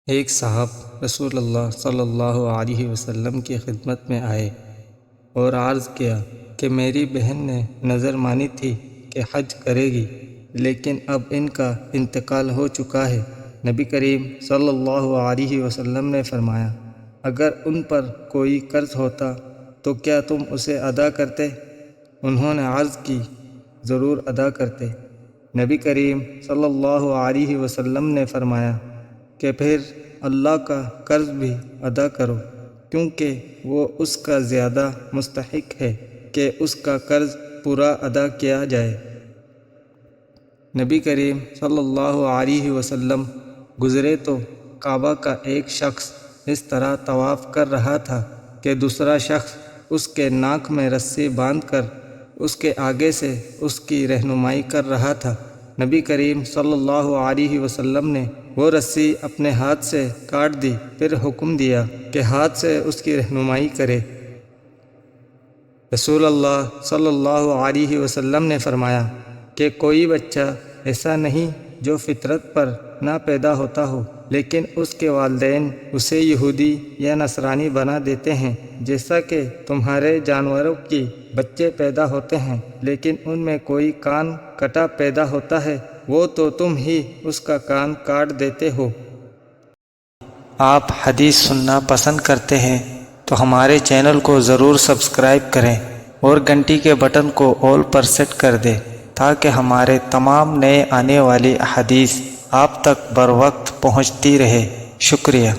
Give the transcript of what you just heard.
ایک صاحب رسول اللہ صلی اللہ علیہ وسلم کی خدمت میں آئے اور عرض کیا کہ میری بہن نے نظر مانی تھی کہ حج کرے گی، لیکن اب ان کا انتقال ہو چکا ہے۔ نبی کریم صلی اللہ علیہ وسلم نے فرمایا، اگر ان پر کوئی قرض ہوتا تو کیا تم اسے ادا کرتے؟ انہوں نے عرض کی، ضرور ادا کرتے۔ نبی کریم صلی اللہ علیہ وسلم نے فرمایا کہ پھر اللہ کا قرض بھی ادا کرو، کیونکہ وہ اس کا زیادہ مستحق ہے کہ اس کا قرض پورا ادا کیا جائے۔ نبی کریم صلی اللہ علیہ وسلم گزرے تو کعبہ کا ایک شخص اس طرح طواف کر رہا تھا کہ دوسرا شخص اس کے ناک میں رسی باندھ کر اس کے آگے سے اس کی رہنمائی کر رہا تھا۔ نبی کریم صلی اللہ علیہ وسلم نے وہ رسی اپنے ہاتھ سے کاٹ دی، پھر حکم دیا کہ ہاتھ سے اس کی رہنمائی کرے۔ رسول اللہ صلی اللہ علیہ وسلم نے فرمایا کہ کوئی بچہ ایسا نہیں جو فطرت پر نہ پیدا ہوتا ہو، لیکن اس کے والدین اسے یہودی یا نصرانی بنا دیتے ہیں، جیسا کہ تمہارے جانوروں کے بچے پیدا ہوتے ہیں لیکن ان میں کوئی کان کٹا پیدا ہوتا ہے، وہ تو تم ہی اس کا کان کاٹ دیتے ہو۔ آپ حدیث سننا پسند کرتے ہیں تو ہمارے چینل کو ضرور سبسکرائب کریں اور گھنٹی کے بٹن کو آل پر سیٹ کر دیں تاکہ ہمارے تمام نئے آنے والی احادیث آپ تک بر وقت پہنچتی رہے۔ شکریہ۔